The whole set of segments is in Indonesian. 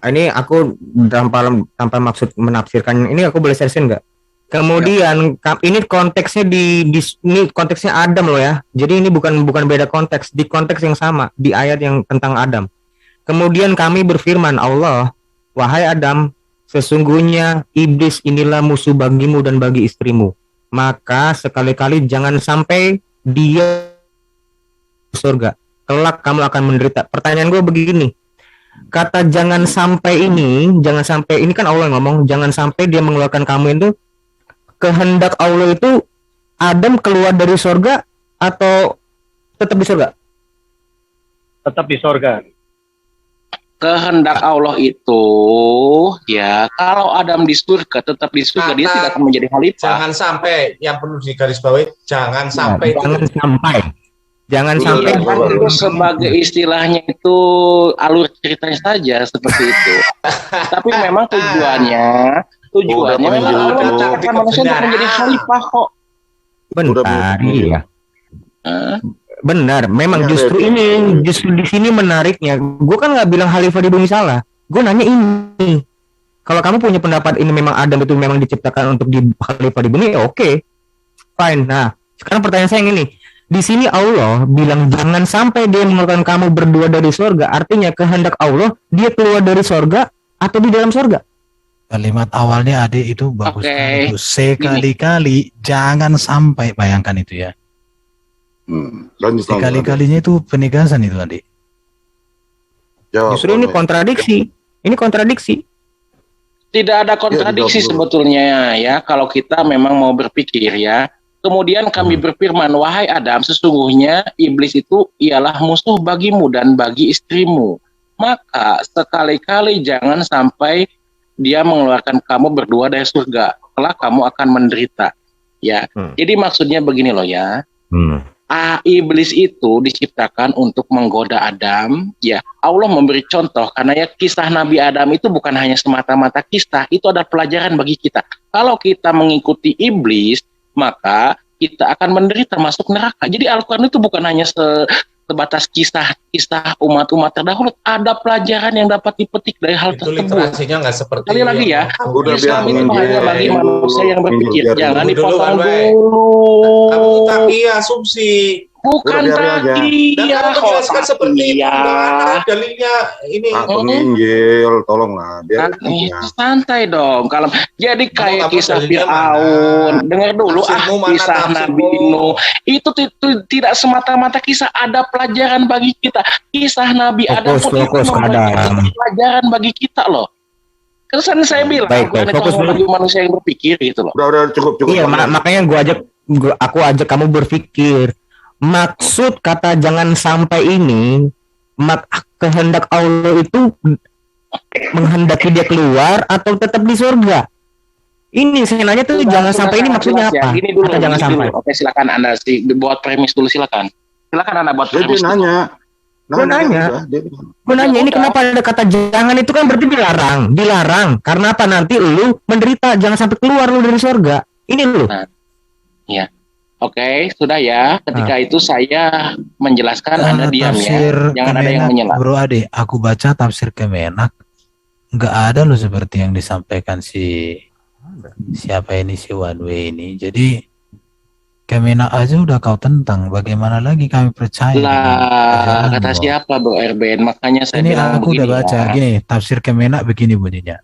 Ini aku tanpa maksud menafsirkan ini, aku boleh share nggak? Kemudian ini konteksnya ini konteksnya Adam loh ya. Jadi ini bukan beda konteks, di konteks yang sama di ayat yang tentang Adam. Kemudian kami berfirman, Allah, wahai Adam, sesungguhnya iblis inilah musuh bagimu dan bagi istrimu. Maka sekali-kali jangan sampai dia surga. Kelak kamu akan menderita. Pertanyaan gue begini, kata jangan sampai ini kan Allah yang ngomong, jangan sampai dia mengeluarkan kamu itu, kehendak Allah itu Adam keluar dari surga atau tetap di surga? Tetap di surga. Kehendak Allah itu ya, kalau Adam di surga tetap di surga, dia tidak akan menjadi khalifah. Jangan sampai, yang perlu digarisbawahi, jangan sampai Jangan sampai itu sebagai istilahnya itu alur ceritanya saja seperti itu. Tapi memang tujuannya memang Allah akan manusia untuk menjadi khalifah kok. Benar, iya. Benar, memang justru di sini menariknya. Gue kan nggak bilang khalifah di bumi salah. Gue nanya ini. Kalau kamu punya pendapat ini memang Adam itu memang diciptakan untuk di khalifah di bumi, oke. Fine. Nah, sekarang pertanyaan saya yang ini. Di sini Allah bilang jangan sampai dia mengeluarkan kamu berdua dari surga. Artinya kehendak Allah dia keluar dari surga atau di dalam surga. Kalimat awalnya adik itu bagus sekali. Sekali-kali jangan sampai, bayangkan itu ya. Sekali-kalinya itu penegasan itu adik. Justru ini kontradiksi. Ini kontradiksi. Tidak ada kontradiksi sebetulnya ya, kalau kita memang mau berpikir ya. Kemudian kami berfirman, wahai Adam, sesungguhnya iblis itu ialah musuh bagimu dan bagi istrimu. Maka sekali-kali jangan sampai dia mengeluarkan kamu berdua dari surga. Kelak kamu akan menderita. Ya, jadi maksudnya begini loh ya. Iblis itu diciptakan untuk menggoda Adam. Ya, Allah memberi contoh karena ya kisah Nabi Adam itu bukan hanya semata-mata kisah, itu ada pelajaran bagi kita. Kalau kita mengikuti iblis, maka kita akan menderita masuk neraka. Jadi Al-Quran itu bukan hanya sebatas kisah umat-umat terdahulu. Ada pelajaran yang dapat dipetik dari hal tersebut. Literasinya nggak seperti sekali lagi ya, Islam itu hanya bagi manusia yang berpikir. Jangan dipotong dulu. Kamu tadi asumsi. Bukan tadi ya, menjelaskan seperti itu. Dalilnya ini. Injil, tolonglah. Santai dong. Kalau jadi kayak kisah Fir'aun, dengar dulu kisah Nabi Nuh. Itu tidak semata-mata kisah, ada pelajaran bagi kita. Kisah Nabi Adam pun itu pelajaran bagi kita loh. Kesan saya bilang, fokus bagi manusia yang berpikir gitu loh. Udah cukup. Iya, makanya aku ajak kamu berpikir. Maksud kata jangan sampai ini, kehendak Allah itu menghendaki dia keluar atau tetap di surga? Ini saya nanya tuh jangan sampai ini maksudnya apa? Gini dulu, jangan sampai. Oke, silakan Anda buat premis dulu, silakan. Silakan Anda buat premis. Gue nanya ini kenapa ada kata jangan, itu kan berarti dilarang. Karena apa? Nanti lu menderita, jangan sampai keluar lu dari surga. Ini lu. Iya. Oke, sudah ya. Ketika itu saya menjelaskan, Anda diam ya. Jangan ada yang menyela. Bro Ade, aku baca tafsir Kemenak, nggak ada loh seperti yang disampaikan siapa ini, si One Way ini. Jadi Kemenak aja udah kau tentang, bagaimana lagi kami percaya? Lah, kata siapa Bro RBN? Makanya saya ini bilang aku udah baca gini, tafsir Kemenak begini bunyinya.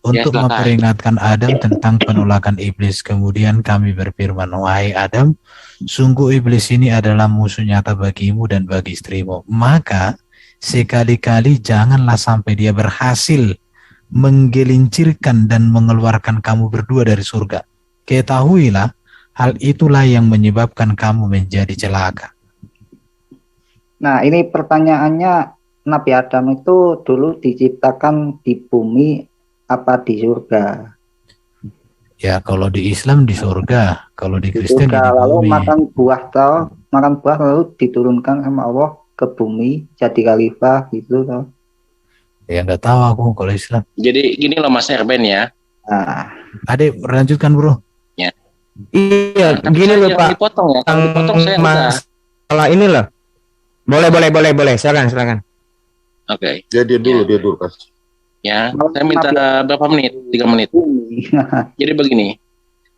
Untuk memperingatkan Adam tentang penolakan iblis. Kemudian kami berfirman, wahai Adam, sungguh iblis ini adalah musuh nyata bagimu dan bagi istrimu. Maka sekali-kali janganlah sampai dia berhasil menggelincirkan dan mengeluarkan kamu berdua dari surga. Ketahuilah, hal itulah yang menyebabkan kamu menjadi celaka. Nah, ini pertanyaannya, Nabi Adam itu dulu diciptakan di bumi apa di surga? Ya, kalau di Islam di surga, kalau di Kristen di bumi. Lalu makan buah lalu diturunkan sama Allah ke bumi jadi khalifah gitu toh. Ya nggak tahu aku kalau Islam. Jadi gini loh Mas Erben ya. Adik lanjutkan bro. Ya. Iya, gini loh Pak. Dipotong ya. Kalau dipotong saya masalah ini loh. Boleh. Silakan. Oke. Dia dulu kasih. Ya, saya minta berapa menit? 3 menit. Jadi begini,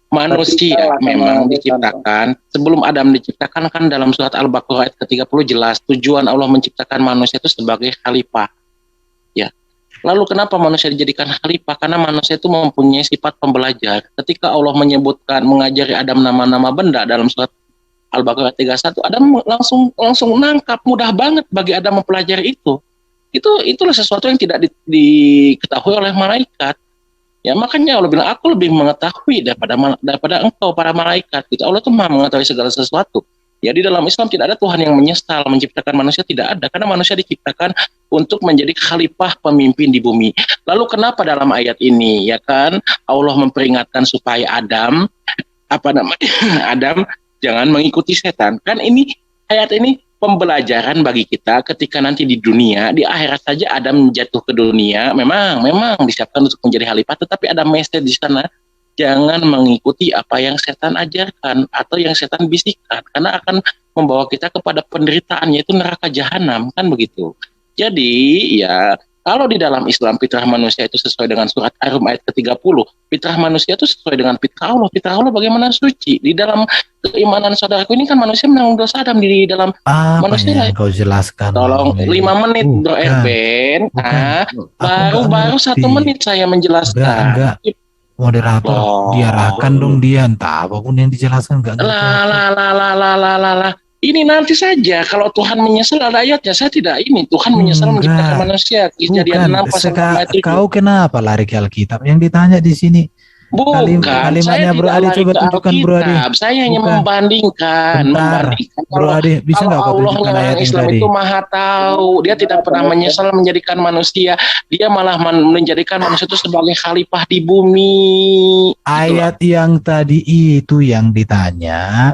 manusia memang diciptakan, sebelum Adam diciptakan kan dalam surat Al-Baqarah ayat ke-30 jelas, tujuan Allah menciptakan manusia itu sebagai khalifah. Ya. Lalu kenapa manusia dijadikan khalifah? Karena manusia itu mempunyai sifat pembelajar. Ketika Allah menyebutkan, mengajari Adam nama-nama benda dalam surat Al-Baqarah 31, Adam langsung nangkap, mudah banget bagi Adam mempelajari itu. Itulah sesuatu yang tidak diketahui oleh malaikat. Ya makanya Allah bilang, aku lebih mengetahui daripada engkau para malaikat. Gitu. Allah tuh maha mengetahui segala sesuatu. Ya di dalam Islam tidak ada Tuhan yang menyesal menciptakan manusia, tidak ada. Karena manusia diciptakan untuk menjadi khalifah pemimpin di bumi. Lalu kenapa dalam ayat ini ya kan Allah memperingatkan supaya Adam Adam jangan mengikuti setan. Kan ini ayat ini pembelajaran bagi kita ketika nanti di dunia, di akhirat saja Adam jatuh ke dunia, memang disiapkan untuk menjadi khalifah, tetapi ada message di sana, jangan mengikuti apa yang setan ajarkan atau yang setan bisikkan, karena akan membawa kita kepada penderitaan, yaitu neraka jahanam, kan begitu. Jadi ya kalau di dalam Islam fitrah manusia itu sesuai dengan surat Ar-Rum ayat ke-30, fitrah manusia itu sesuai dengan fitrah Allah. Fitrah Allah bagaimana suci. Di dalam keimanan saudaraku ini kan manusia menanggung dosa Adam di dalam manusia. Yang kau jelaskan? Tolong 5 menit Bro Erben. Baru 1 menit saya menjelaskan. Enggak. Moderator, diarahkan dong dia, entah apapun yang dijelaskan enggak. Ini nanti saja kalau Tuhan menyesal ada ayatnya. Saya tidak ini Tuhan menyesal menciptakan manusia. Kejadian 6 pasal 7. Kau kenapa lari ke Alkitab? Yang ditanya di sini. Bukan, kalimatnya Bro Adi, coba tunjukkan Bro Adi. Saya hanya membandingkan. Bro Adi, bisa nggak kau tunjukkan ayat yang Islam tadi? itu maha tahu. Dia tidak pernah menyesal menjadikan manusia. Dia malah menjadikan manusia itu sebagai khalifah di bumi. Ayat yang tadi itu yang ditanya.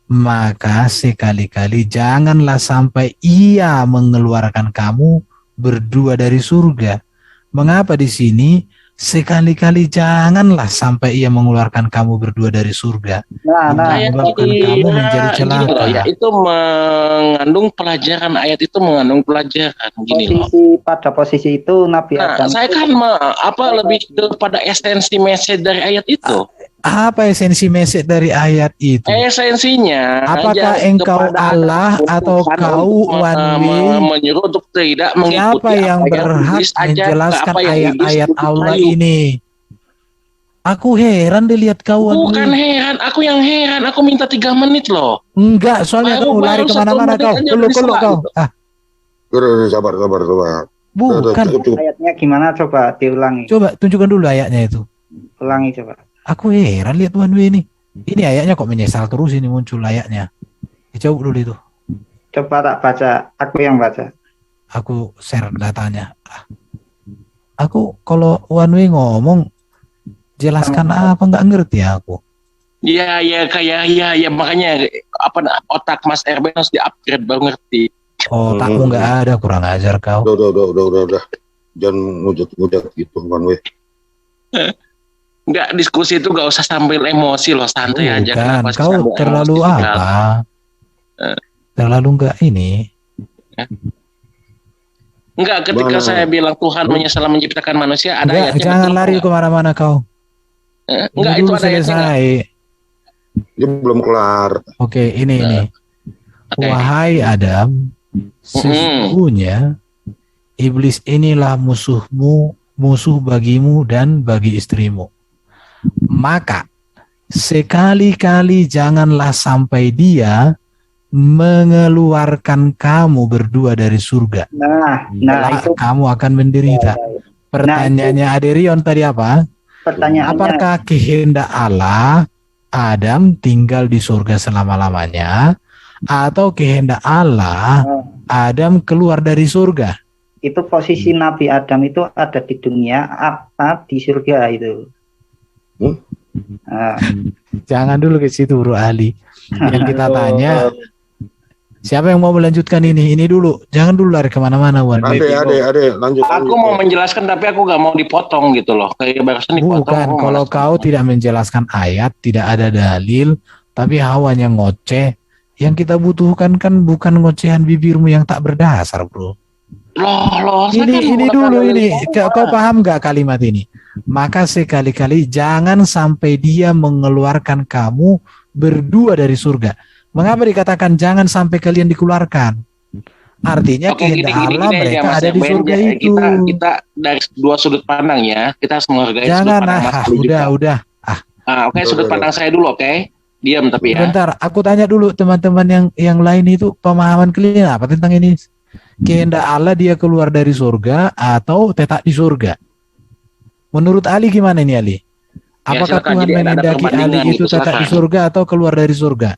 Maka sekali-kali janganlah sampai ia mengeluarkan kamu berdua dari surga. Mengapa di sini sekali-kali janganlah sampai ia mengeluarkan kamu berdua dari surga? Menyebabkan kamu menjadi celaka. Ya, itu mengandung pelajaran, ayat itu mengandung pelajaran. Gini loh. Pada posisi itu Nabi Adam. Saya kan lebih kepada esensi message dari ayat itu. Apa esensi message dari ayat itu? Esensinya, apakah engkau Allah atau kau one way? Menyuruh untuk tidak mengikuti siapa yang berhak menjelaskan ayat-ayat Allah ini? Aku heran dilihat kau. Bukan heran, aku yang heran. Aku minta 3 menit loh. Enggak, soalnya kau lari kemana-mana kau. Keluk kau. Sabar. Bukan. Ayatnya gimana? Coba diulangi. Coba tunjukkan dulu ayatnya itu. Ulangi coba. Aku heran lihat one way ini. Ini ayatnya kok menyesal terus, ini muncul ayatnya. Coba dulu itu. Coba tak baca, aku yang baca. Aku share datanya. Aku kalau one way ngomong jelaskan apa nggak ngerti aku. Iya makanya otak Mas Erben harus di-upgrade baru ngerti. Otakmu nggak ada, kurang ajar kau. Udah. Jangan ngujat gitu one way. Enggak, diskusi itu gak usah sambil emosi loh, santai aja. Kan kau terlalu apa? Terlalu enggak ini. Enggak, ketika saya bilang Tuhan menyesal menciptakan manusia, ada ayatnya. Jangan lari kemana-mana kau. Enggak, itu ada selesai. Dia belum kelar. Oke, ini. Wahai Adam, sesungguhnya iblis inilah musuhmu, musuh bagimu dan bagi istrimu. Maka sekali-kali janganlah sampai dia mengeluarkan kamu berdua dari surga. Itu kamu akan menderita. Pertanyaannya Aderion tadi apa? Pertanyaannya, apakah kehendak Allah Adam tinggal di surga selama-lamanya, atau kehendak Allah Adam keluar dari surga? Itu posisi Nabi Adam itu ada di dunia apa di surga itu? Jangan dulu ke situ Bro Ali. Yang kita tanya, siapa yang mau melanjutkan ini? Ini dulu. Jangan dulu lari kemana-mana, Wan. Ade, lanjut. Aku mau menjelaskan, tapi aku gak mau dipotong gitu loh. Kayak barusan dipotong. Bukan, kalau kau tidak menjelaskan ayat, tidak ada dalil, tapi hawanya ngoceh. Yang kita butuhkan kan bukan ngocehan bibirmu yang tak berdasar, Bro. Loh, saya kan Ini menggunakan dulu dalil ini, saya. kau paham nggak kalimat ini? Maka sekali-kali jangan sampai dia mengeluarkan kamu berdua dari surga. Mengapa dikatakan jangan sampai kalian dikeluarkan? Artinya Oke, kehendak Allah gini aja mereka Mas ada di Ben. surga itu. Kita dari dua sudut pandang ya. Kita harus menghargai sudut Jangan, pandang Mas Ali juga. udah. Oke, sudut pandang saya dulu, oke? Diam tapi ya. Sebentar, aku tanya dulu teman-teman yang lain itu pemahaman kalian apa tentang ini? Kehendak Allah dia keluar dari surga atau tetap di surga? Menurut Ali gimana ini Ali? Apakah silakan. Tuhan Jadi ada menghendaki perbandingan Ali itu gitu, tetap di silakan. surga atau keluar dari surga?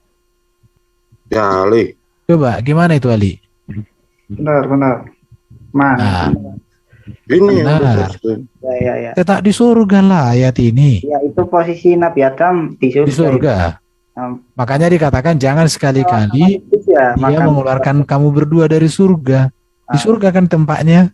Ya, Ali. Coba gimana itu Ali? Benar. Mas. Nah, Ini yang Benar. udah saya- Ya. tetap di surga lah ayat ini. Ya, itu posisi Nabi Adam di surga. Di surga. Makanya dikatakan jangan sekali-kali Ya, dia mengeluarkan kamu berdua dari surga. Di surga kan tempatnya.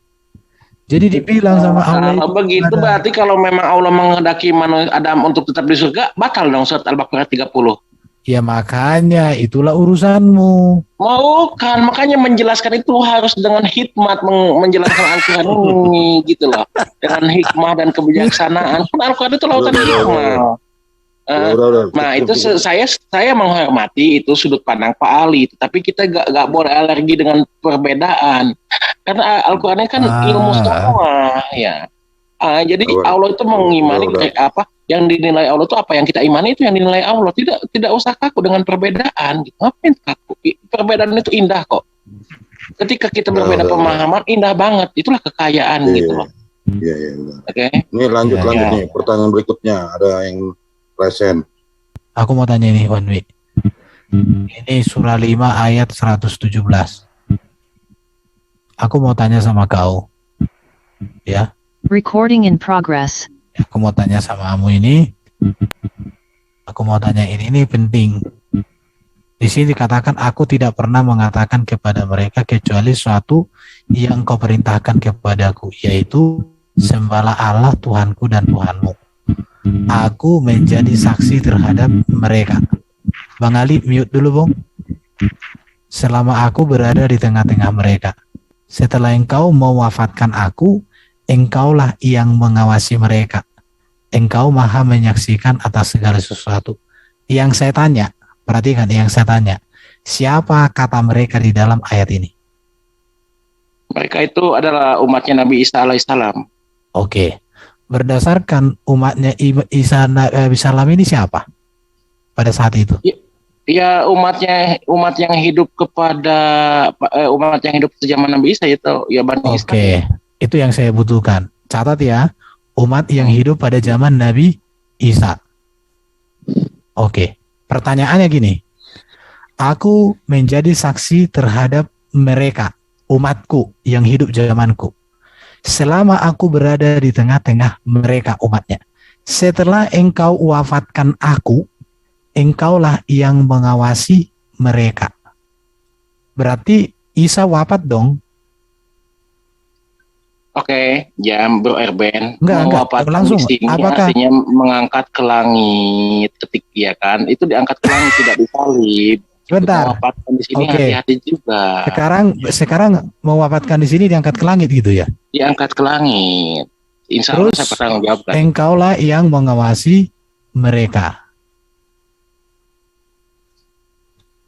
Jadi dibilang sama Allah Kalau itu begitu ada- berarti kalau memang Allah menghendaki manusia Adam untuk tetap di surga, batal dong surat Al-Baqarah 30. Ya makanya itulah urusanmu. Mau kan, makanya menjelaskan itu harus dengan hikmat menjelaskan Al-Quran ini gitu loh. Dengan hikmah dan kebijaksanaan. Kan Al-Quran itu lautan hikmah. Udah. Nah itu saya menghormati itu sudut pandang Pak Ali, tapi kita gak boleh alergi dengan perbedaan karena Al-Quran kan ilmu semua ya. Jadi Allah itu mengimani apa yang dinilai Allah itu apa yang kita imani itu yang dinilai Allah, tidak usah kaku dengan perbedaan gitu. Ngapain kaku? Perbedaan itu indah kok. Ketika kita berbeda pemahaman indah banget, itulah kekayaan gitu loh. Iya. Oke. Ini lanjut nih pertanyaan berikutnya, ada yang present. Aku mau tanya ini One Week. Ini surah 5 ayat 117. Aku mau tanya sama kau. Ya. Recording in progress. Aku mau tanya sama kamu ini. Aku mau tanya ini penting. Di sini dikatakan aku tidak pernah mengatakan kepada mereka kecuali suatu yang kau perintahkan kepadaku, yaitu sembahlah Allah Tuhanku dan Tuhanmu. Aku menjadi saksi terhadap mereka. Bang Ali, mute dulu, Bang. Selama aku berada di tengah-tengah mereka. Setelah engkau mewafatkan aku, engkaulah yang mengawasi mereka. Engkau maha menyaksikan atas segala sesuatu. Yang saya tanya, perhatikan yang saya tanya. Siapa kata mereka di dalam ayat ini? Mereka itu adalah umatnya Nabi Isa alaihissalam. Oke. Berdasarkan umatnya Isa salam ini siapa pada saat itu? Ya umat yang hidup kepada umat yang hidup di zaman Nabi Isa itu ya Bani Israil. Oke, itu yang saya butuhkan. Catat ya, umat yang hidup pada zaman Nabi Isa. Oke, pertanyaannya gini. Aku menjadi saksi terhadap mereka, umatku yang hidup zamanku. Selama aku berada di tengah-tengah mereka umatnya. Setelah engkau wafatkan aku, engkaulah yang mengawasi mereka. Berarti Isa wafat dong? Oke, ya Bro Erben. Enggak, langsung. Di sini Apakah artinya mengangkat ke langit, ketik ya kan? Itu diangkat ke langit tidak disalib. Sebentar. Mewafatkan di sini Oke. hati-hati juga. sekarang mewafatkan di sini diangkat ke langit gitu ya? Diangkat ke langit. Insya Allah Terus saya bertanggung jawabkan. engkaulah yang mengawasi mereka.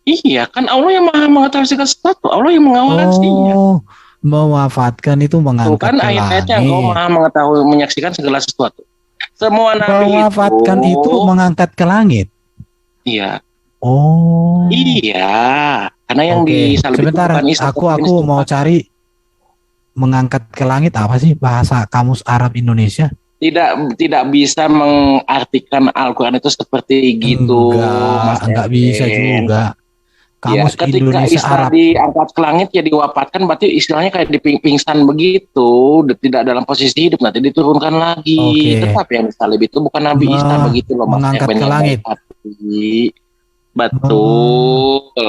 Iya, kan Allah yang maha mengetahui segala sesuatu. Allah yang mengawasinya. Oh, mewafatkan itu mengangkat Bukan ke ayat-ayatnya engkau langit. maha mengetahui menyaksikan segala sesuatu. Semua nabi Mewafatkan itu mengangkat ke langit. Iya. Oh. Iya, karena yang Oke, disalib itu sebentar. bukan Isa, Aku tapi Yesus. mau cari mengangkat ke langit apa sih bahasa kamus Arab Indonesia? Tidak bisa mengartikan Al-Quran itu seperti gitu. Mas Enggak bisa Erben. juga. Ya, Kamus ketika Indonesia Isa Arab. diangkat ke langit ya diwafatkan, berarti istilahnya kayak dipingsan begitu, tidak dalam posisi hidup, nanti diturunkan lagi. Oke. Tetap yang disalib itu bukan Nabi Isa begitu loh, Mas mengangkat Erben, ke yang langit. baik hati. Betul.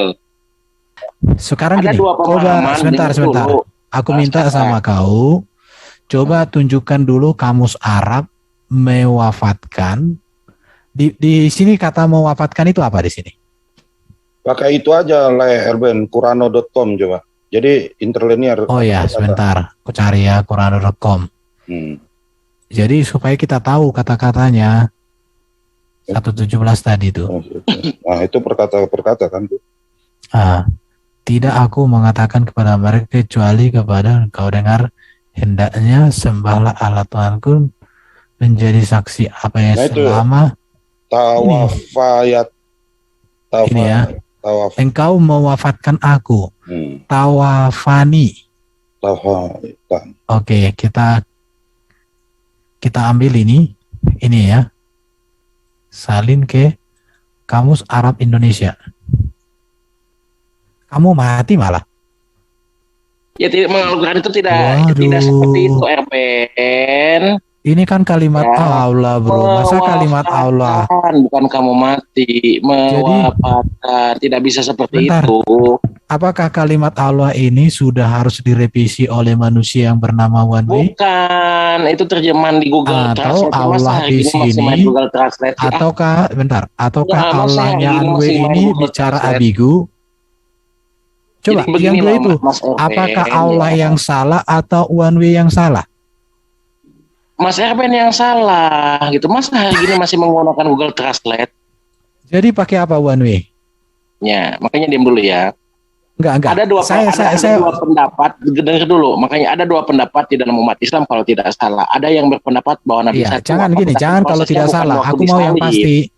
Sekarang Ada gini, dua coba pemahaman. sebentar. dengar dulu. Aku minta Sekarang. sama kau, coba tunjukkan dulu kamus Arab mewafatkan. Di sini kata mewafatkan itu apa di sini? Pakai itu aja, Erben, Qurano.com coba. Jadi interlinear. Oh ya, sebentar. Aku cari ya Quran.com. Jadi supaya kita tahu kata-katanya 117 tadi tuh. Nah, itu perkata kan tuh. Tidak aku mengatakan kepada mereka kecuali kepada engkau dengar, hendaknya sembahlah Allah Tuhanku menjadi saksi apa yang Nah, itu selama tawafayat. ini ya. Tawaf. Engkau mewafatkan aku. Tawafani. Tawafan. Oke, kita ambil ini ya. Salin ke Kamus Arab Indonesia. Kamu mati malah. Ya tidak, Al-Quran itu tidak seperti itu, RPN. Ini kan kalimat Ya, Allah, bro. Masa kalimat Allah? Bukan kamu mati, mewafatkan. Tidak bisa seperti Bentar. itu. Apakah kalimat Allah ini sudah harus direvisi oleh manusia yang bernama One Way? Bukan, itu terjemahan di Google Atau Translate. Allah di sini? Google Translate. Ataukah Enggak, Allahnya masa One masih Way main ini Google bicara Translate. ambigu? Coba Jadi yang dua begini itu, loh, Mas Erben, apakah Allah yang salah atau One Way yang salah? Mas Erben yang salah gitu. Masa hari gini masih menggunakan Google Translate? Jadi pakai apa One Way? Ya, makanya diam dulu ya. Enggak. Ada dua pendapat. Dengar dulu. Makanya ada dua pendapat di dalam umat Islam kalau tidak salah. Ada yang berpendapat bahwa Nabi Iya, Isa jangan gini, jangan kalau tidak salah. Aku mau yang pasti.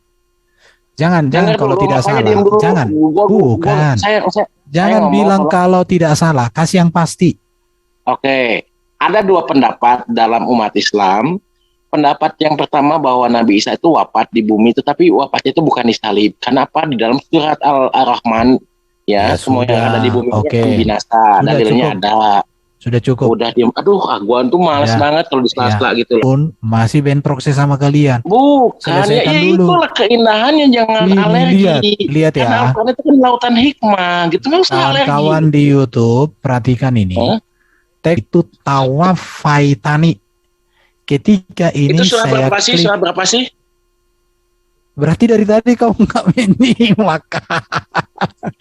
Jangan kalau tidak salah. Jangan. Bukan. Jangan bilang kalau tidak salah. Kasih yang pasti. Oke. Ada dua pendapat dalam umat Islam. Pendapat yang pertama bahwa Nabi Isa itu wafat di bumi, tetapi wafatnya itu bukan disalib. Kenapa? Di dalam surat Al-Rahman ya semua yang ada di bumi ini binasa. Dalilnya ada. Sudah cukup. Udah diam. Aduh, gua tuh malas banget kalau di sela-sela gitu loh. Pun masih bentrok sama kalian. Bukan, ya itulah keindahannya, jangan alergi. Lihat ya. Karena Al-Quran itu kan lautan hikmah, gitu nggak usah alergi. Kawan di YouTube, perhatikan ini. Teks itu tawafaitani. Ketika ini itu surat saya berapa sih? Berarti dari tadi kau nggak menyimak.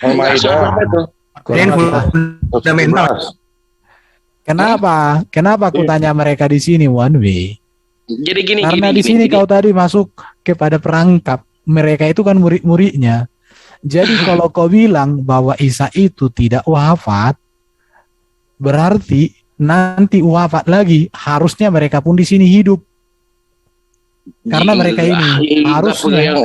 Surat berapa itu? Kenapa aku tanya mereka di sini One Way? Jadi gini. Karena di sini kau tadi masuk kepada perangkap. Mereka itu kan murid-muridnya. Jadi kalau kau bilang bahwa Isa itu tidak wafat, berarti nanti wafat lagi, harusnya mereka pun di sini hidup. Karena mereka ini harusnya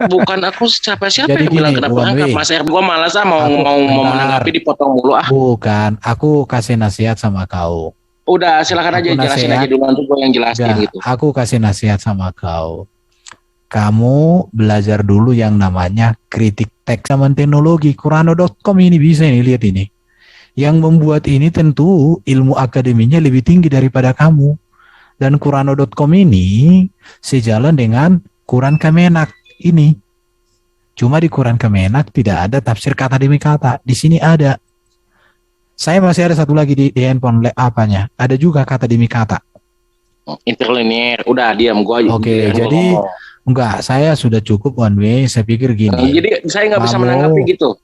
bukan aku siapa yang gini, bilang kenapa angkat Mas Erben, gua malas mau menanggapi dipotong mulu Bukan, aku kasih nasihat sama kau. Udah silakan aja jelasin aja dulu, nanti gua yang jelasin gitu. Aku kasih nasihat sama kau. Kamu belajar dulu yang namanya kritik teks sama teknologi. Qurano.com ini bisa ini, lihat ini. Yang membuat ini tentu ilmu akademinya lebih tinggi daripada kamu. Dan Qurano.com ini sejalan dengan Quran Kemenak ini. Cuma di Quran Kemenak tidak ada tafsir kata demi kata. Di sini ada. Saya masih ada satu lagi di handphone apanya. Ada juga kata demi kata. Interlinear. Udah diam gua. Oke, jadi enggak, saya sudah cukup One Way. Saya pikir gini. Jadi saya nggak bisa menanggapi gitu.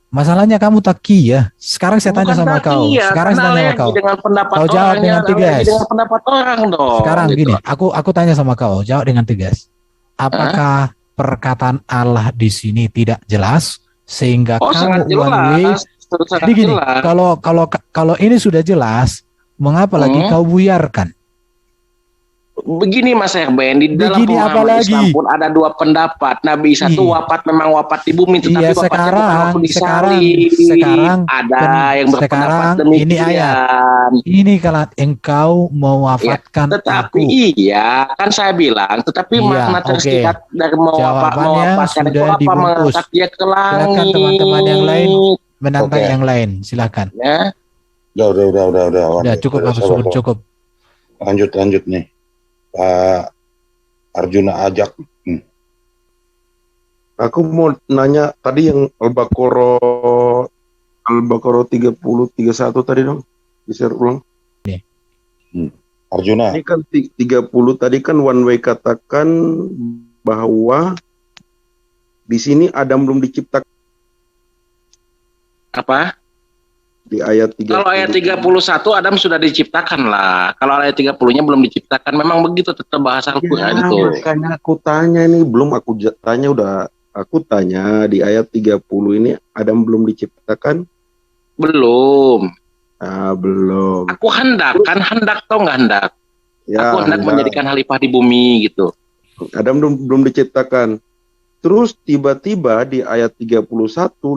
Masalahnya kamu taki ya. Sekarang saya tanya sama kau. Sekarang saya tanya sama kau. Kau jawab dengan tegas. Dengan pendapat orang dong. Sekarang gitu. Gini, aku tanya sama kau. Jawab dengan tegas. Apakah perkataan Allah di sini tidak jelas sehingga kamu One Way? Jadi gini, kalau ini sudah jelas, mengapa lagi kau buyarkan? Begini Mas Erben, di dalam pemahaman Islam pun ada dua pendapat. Nabi Isa itu wafat memang wafat di bumi, tetapi sekarang ada yang berpendapat demikian. Ini ayat. Ini kalau engkau mewafatkan tetapi aku. Kan saya bilang, tetapi makna tersingkat dari mewafatkan itu apa? Mengangkat dia ke langit. Silakan teman-teman yang lain menantang yang lain, silakan. Ya. Udah, cukup. Lanjut nih. Pak Arjuna ajak. Aku mau nanya tadi yang Al-Baqarah 30 31 tadi dong. Bisa ulang. Arjuna. Ini kan 30 tadi kan One Way katakan bahwa di sini Adam belum diciptakan. Apa? Di ayat 30. Kalau ayat 31 Adam sudah diciptakan lah. Kalau ayat 30-nya belum diciptakan, memang begitu tetap bahasa Al-Qur'an Ya, itu. makanya aku tanya ini, belum aku tanya udah. Aku tanya di ayat 30 ini Adam belum diciptakan? Belum. Ah, belum. Aku hendak tau nggak hendak? Ya, Aku hendak menjadikan khalifah di bumi gitu. Adam belum diciptakan. Terus tiba-tiba di ayat 31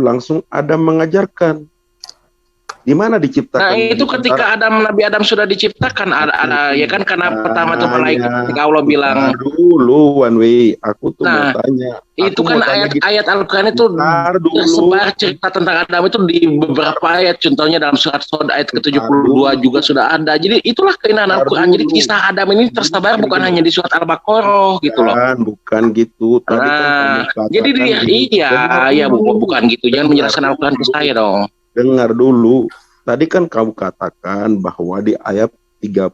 langsung Adam mengajarkan. Di mana diciptakan? Nah itu ketika Nabi Adam sudah diciptakan, ada ya kan, karena pertama tuh malaikat ketika Allah bilang. Dulu one way, aku tuh mau tanya. Itu kan ayat Al-Quran itu tersebar cerita tentang Adam itu di beberapa ayat. Contohnya dalam surat Sod ayat ke-72 juga sudah ada. Jadi itulah keindahan Al-Quran. Jadi kisah Adam ini tersebar bukan hanya di surat Al-Baqarah gitu loh. Bukan gitu. Tadi kan jadi bukan gitu. Jangan menjelaskan Al-Quran ke saya dong. Dengar dulu. Tadi kan kamu katakan bahwa di ayat 30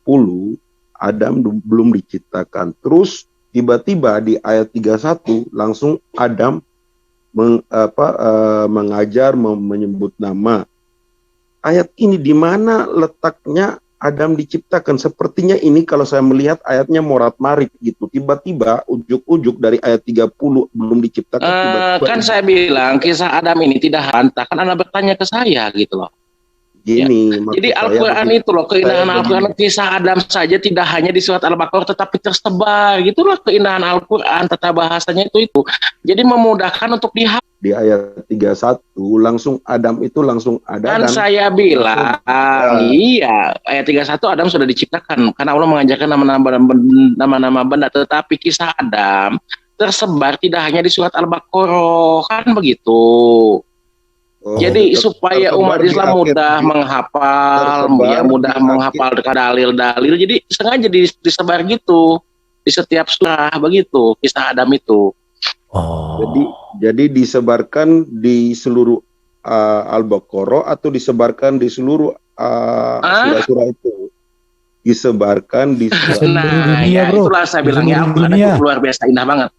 Adam belum diciptakan. Terus tiba-tiba di ayat 31 langsung Adam mengajar menyebut nama. Ayat ini di mana letaknya Adam diciptakan? Sepertinya ini kalau saya melihat ayatnya morat-marit gitu. Tiba-tiba ujuk-ujuk dari ayat 30 belum diciptakan. Kan saya bilang kisah Adam ini tidak hantah. Kan Anda bertanya ke saya gitu loh. Gini, jadi Al-Quran itu loh, keindahan Al-Quran, kisah Adam saja tidak hanya di surat Al-Baqarah tetapi tersebar. Gitulah keindahan Al-Quran, tata bahasanya itu. Jadi memudahkan untuk dihafal. Di ayat 31 langsung Adam itu langsung ada. Kan saya bilang, iya, ayat 31 Adam sudah diciptakan karena Allah mengajarkan nama-nama benda, tetapi kisah Adam tersebar tidak hanya di surat Al-Baqarah, kan begitu. Jadi supaya umat Islam mudah menghafal, mudah menghafal dalil-dalil. Jadi sengaja disebar gitu di setiap surah begitu kisah Adam itu. Jadi disebarkan di seluruh Al-Baqarah atau disebarkan di seluruh surah-surah itu? Disebarkan di seluruh dunia, bro. Itulah saya bilang ya, Al-Quran itu luar biasa indah banget.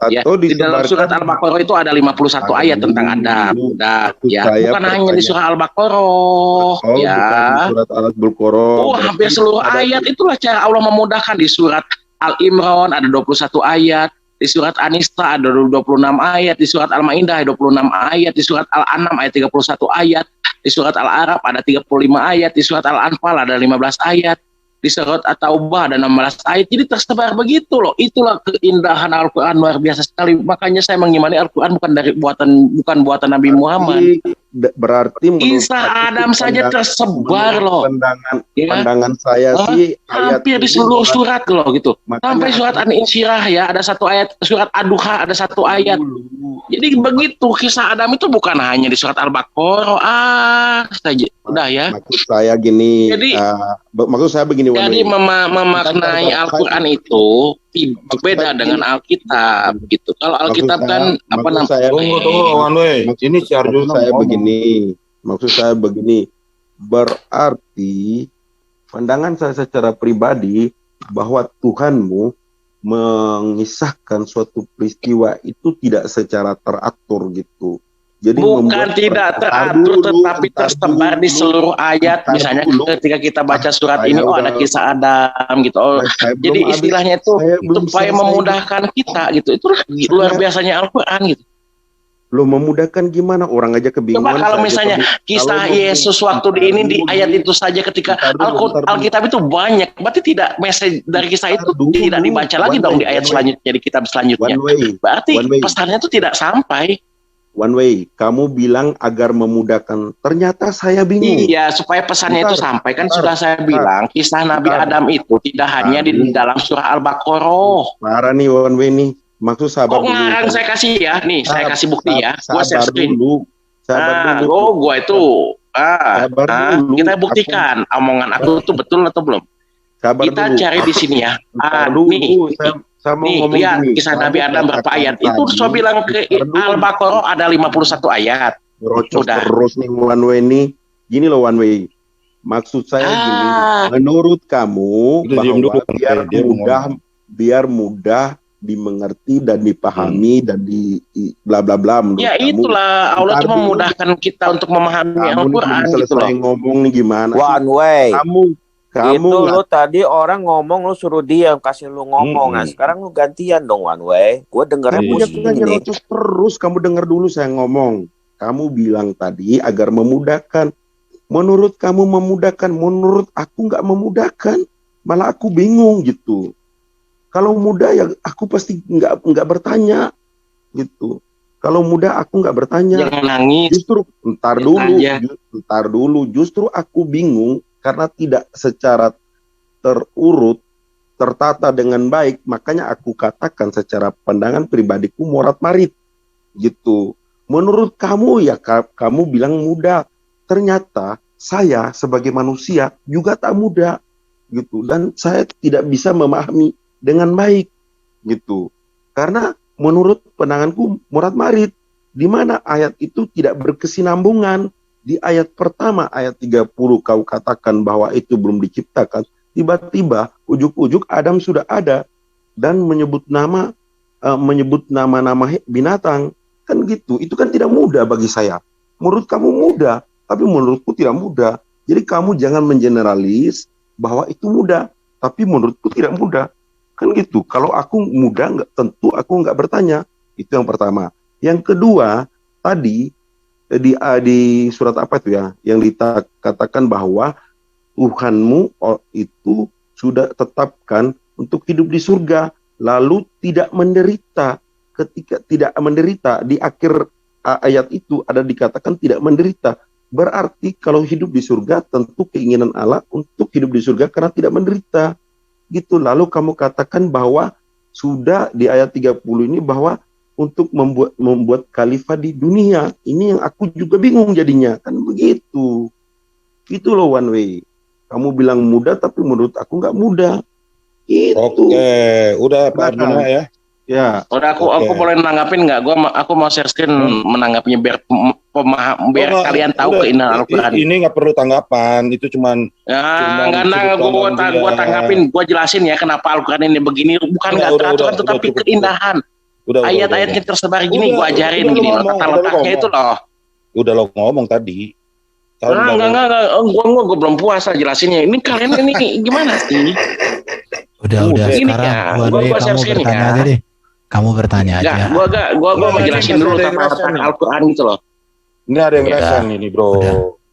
Atau di dalam surat Al-Baqarah itu ada 51 ayat tentang Adam. Bukan hanya di surah Al-Baqarah. Bukan di surat Al-Baqarah. Hampir seluruh ayat. Itulah cara Allah memudahkan. Di surat Al-Imran ada 21 ayat. Di surat An-Nisa ada 26 ayat. Di surat Al-Maidah ada 26 ayat. Di surat Al-An'am ada 31 ayat. Di surat Al-A'raf ada 35 ayat. Di surat Al-Anfal ada 15 ayat. Di surat At-Taubah ada 16 ayat. Jadi tersebar begitu loh. Itulah keindahan Al-Quran, luar biasa sekali. Makanya saya mengimani Al-Quran bukan buatan Nabi Muhammad. Berarti kisah Adam saja tersebar loh. Pandangan saya sih hampir di seluruh surat loh gitu. Sampai surat An-Insyirah ya ada satu ayat, surat Ad-Duha ada satu ayat. Jadi begitu kisah Adam itu bukan hanya di surat Al-Baqarah saja. Udah ya. Maksud saya gini. Jadi maksud saya begini. Jadi memaknai Al-Quran itu berbeda dengan Alkitab gitu. Kalau Alkitab kan apa namanya? Ini maksud saya begini. Berarti pandangan saya secara pribadi bahwa Tuhanmu mengisahkan suatu peristiwa itu tidak secara teratur gitu. Jadi bukan tidak teratur tetapi tersebar di seluruh ayat. Misalnya ketika kita baca surat ini ada kisah Adam gitu. Jadi istilahnya itu supaya memudahkan kita gitu. Itu luar biasanya Al-Quran gitu. Lo memudahkan gimana? Orang aja kebingungan. Coba kalau misalnya kisah Yesus waktu di ayat itu saja ketika Alkitab itu banyak, berarti tidak message dari kisah itu tidak dibaca lagi dong di ayat selanjutnya, di kitab selanjutnya. Berarti pesannya itu tidak sampai. One way, kamu bilang agar memudahkan. Ternyata saya bingung. Iya, supaya pesannya itu sampai. Kan sudah saya bilang, kisah Nabi Adam itu tidak hanya di dalam surah Al-Baqarah. Parah nih one way nih. Maksud sabar dulu. Ngarang saya kasih ya. Nih, saya kasih bukti ya. Gua share screen. Sabar dulu. Gua itu. Kita buktikan omongan aku itu betul atau belum. Kita cari di sini ya. Nih, lihat kisah Nabi Adam berapa ayat. Itu saya bilang ke Al-Baqarah ada 51 ayat. Udah. Terus nih one way nih. Gini loh one way. Maksud saya gini. Menurut kamu bahwa biar mudah dimengerti dan dipahami dan bla bla bla. Menurut Ya kamu, itulah Allah ntar tuh dulu, memudahkan kita untuk memahami kamu nih Al-Quran belum gitu selesai loh. ngomong nih gimana sih? One way. Kamu Itu nggak- lu tadi orang ngomong lu suruh diam, kasih lu ngomong. Nah, sekarang lu gantian dong One way. Gue dengernya kamu pusing jangan ini. nyerocos terus. Kamu dengar dulu saya ngomong. Kamu bilang tadi agar memudahkan. Menurut kamu memudahkan, menurut aku nggak memudahkan. Malah aku bingung gitu. Kalau mudah ya aku pasti nggak bertanya gitu. Kalau mudah aku nggak bertanya. Jangan nangis. Justru ntar dulu. Justru aku bingung karena tidak secara terurut, tertata dengan baik. Makanya aku katakan secara pandangan pribadiku morat marit gitu. Menurut kamu ya kamu bilang mudah. Ternyata saya sebagai manusia juga tak mudah gitu, dan saya tidak bisa memahami dengan baik gitu. Karena menurut pandanganku morat marit, di mana ayat itu tidak berkesinambungan. Di ayat pertama ayat 30 kau katakan bahwa itu belum diciptakan, tiba-tiba ujuk-ujuk Adam sudah ada dan menyebut nama-nama binatang kan gitu. Itu kan tidak mudah bagi saya. Menurut kamu mudah, tapi menurutku tidak mudah. Jadi kamu jangan mengeneralis bahwa itu mudah, tapi menurutku tidak mudah. Kan gitu. Kalau aku mudah, tentu aku nggak bertanya. Itu yang pertama. Yang kedua, tadi di surat apa itu ya, yang dikatakan bahwa Tuhanmu itu sudah tetapkan untuk hidup di surga, lalu tidak menderita. Ketika tidak menderita, di akhir ayat itu ada dikatakan tidak menderita. Berarti kalau hidup di surga, tentu keinginan Allah untuk hidup di surga karena tidak menderita. Gitu. Lalu kamu katakan bahwa sudah di ayat 30 ini bahwa untuk membuat khalifah di dunia. Ini yang aku juga bingung jadinya. Kan begitu. Itu loh One Way. Kamu bilang mudah, tapi menurut aku nggak mudah. Itu. Oke, udah Pak Arjuna ya. Ya. Udah aku boleh nanggapin nggak? Aku mau share screen menanggapinya biar kalian tahu keindahan Al-Quran. Ini nggak perlu tanggapan, itu cuman gue tanggapin, gue jelasin ya kenapa Al-Quran ini begini, bukan nggak teraturan tetapi keindahan. Ayat-ayatnya tersebar gini, gue ajarin gini, letak-letaknya itu loh. Udah lo ngomong tadi. Enggak, gue belum puas lah jelasinnya. Ini kalian ini gimana sih? Udah Ini sekarang ya, One Way kamu bertanya aja deh. Kamu bertanya aja. Gue mau jelasin dulu tentang Al-Quran gitu loh. Ini ada yang resen ini bro.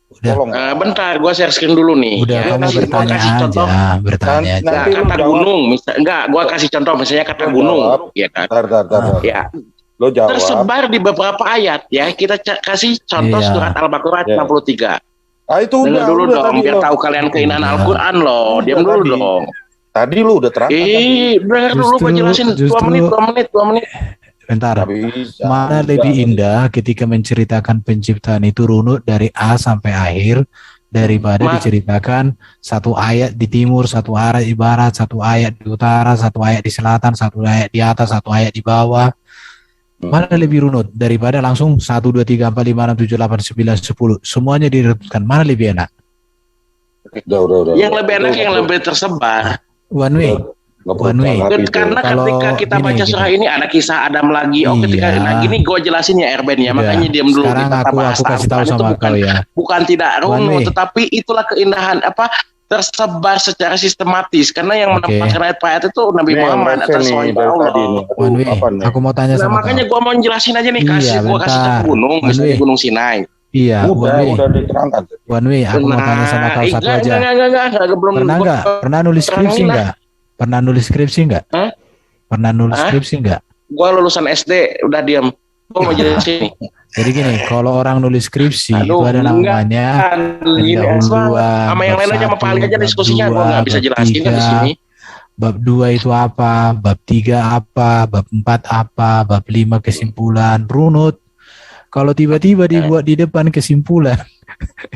Tolong. Bentar, gue share screen dulu nih. Udah kamu bertanya aja, bertanya aja. Kata gunung, gue kasih contoh misalnya kata gunung, ya kan? Ya. Lo jawab. Tersebar di beberapa ayat ya. Kita kasih contoh surat Al-Baqarah 63. Itu dengar dulu dong, biar tahu kalian keindahan Al-Quran loh. Diam dulu dong. Tadi lu udah terangkan. Dengar dulu gue jelasin 2 menit. Bentar. Mana lebih indah ketika menceritakan penciptaan itu runut dari A sampai akhir daripada diceritakan satu ayat di timur, satu ayat di barat, satu ayat di utara, satu ayat di selatan, satu ayat di atas, satu ayat di bawah. Mana lebih runut daripada langsung 1, 2, 3, 4, 5, 6, 7, 8, 9, 10 semuanya dirunutkan? Mana lebih enak? Yang lebih enak yang lebih tersebar. One Way. Karena ketika kita baca surah ini ada kisah Adam lagi. Ketika gini gue jelasin ya Erben ya. Makanya diam dulu. Sekarang aku kasih tahu sama kau ya. Bukan tidak runut, tetapi itulah keindahan tersebar secara sistematis. Karena yang menempatkan ayat-ayat itu Nabi Muhammad atas Allah. One Way. Aku mau tanya sama kau. Makanya gue mau jelasin aja nih. Gue kasih gunung, misalnya Gunung Sinai. Iya, udah diterangkan. One Way, aku mau tanya sama kau satu aja. Pernah nulis skripsi enggak? Pernah nulis skripsi enggak? Gua lulusan SD, udah diam. Gua mau jelasin. Jadi gini, kalau orang nulis skripsi itu ada namanya pendahuluan. Sama yang lain aja sama Pak Ali aja diskusinya, gua nggak bisa jelasin di sini. Bab 2 itu apa? Bab 3 apa? Bab 4 apa? Bab 5 kesimpulan, runut. Kalau tiba-tiba dibuat di depan kesimpulan,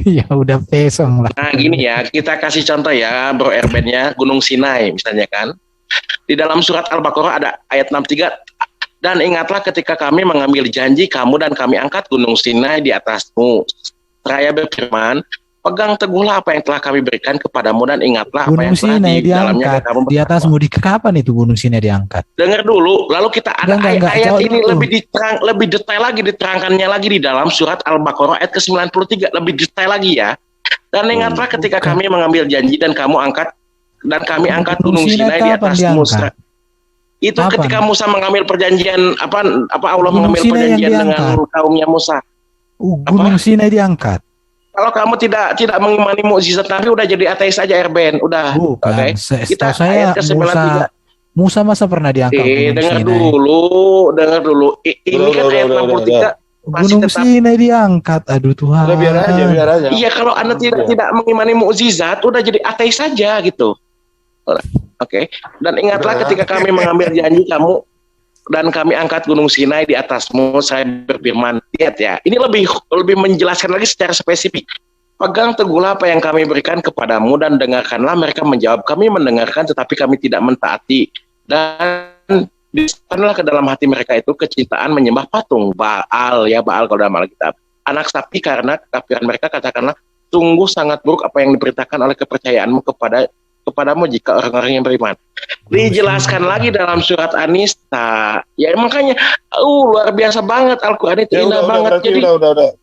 ya udah pesong lah. Nah gini ya, kita kasih contoh ya Bro Erben ya, Gunung Sinai misalnya kan. Di dalam surat Al-Baqarah ada ayat 63, dan ingatlah ketika kami mengambil janji kamu dan kami angkat Gunung Sinai di atasmu. Seraya berfirman, Pegang teguhlah apa yang telah kami berikan kepadamu dan ingatlah apa yang Gunung telah Sinai di dalamnya diangkat dan kamu di atasmu. Di kapan itu Gunung Sinai diangkat? dengar dulu, lalu kita ada Enggak, ayat jawab ini dulu. lebih detail lagi, diterangkannya lagi di dalam surat Al-Baqarah ayat ke-93, lebih detail lagi ya. Dan ingatlah ketika Bukan. kami mengambil janji dan kami angkat Gunung Sinai di kapan atas diangkat? Musa. Itu Kapan? ketika Musa mengambil perjanjian apa Allah Gunung mengambil Sinai yang perjanjian dengan diangkat. kaumnya Musa. Gunung Sinai diangkat. Kalau kamu tidak mengimani mukjizat Nabi, udah jadi ateis aja Erben, udah. Bukan. Oke. Setahu saya ayat ke-93. Musa masa pernah diangkat Gunung dengar Sinai? dulu. Ini kan ayat 63 masih Gunung tetap. Sinai diangkat. Aduh Tuhan. Udah biar aja. Iya, kalau Anda tidak mengimani mukjizat, udah jadi ateis saja gitu. Oke. Dan ingatlah ketika kami mengambil janji kamu dan kami angkat Gunung Sinai di atasmu, saya berfirman, lihat ya, ini lebih menjelaskan lagi secara spesifik. Pegang teguhlah apa yang kami berikan kepadamu dan dengarkanlah. Mereka menjawab, kami mendengarkan tetapi kami tidak mentaati. Dan disimpanlah ke dalam hati mereka itu kecintaan menyembah patung Baal kalau dalam Alkitab, anak sapi, karena kekafiran mereka. Katakanlah, sungguh sangat buruk apa yang diberitakan oleh kepercayaanmu kepadamu jika orang-orang yang beriman. Dijelaskan lagi dalam surat An-Nisa. Ya makanya luar biasa banget Al-Qur'an itu, indah banget. Jadi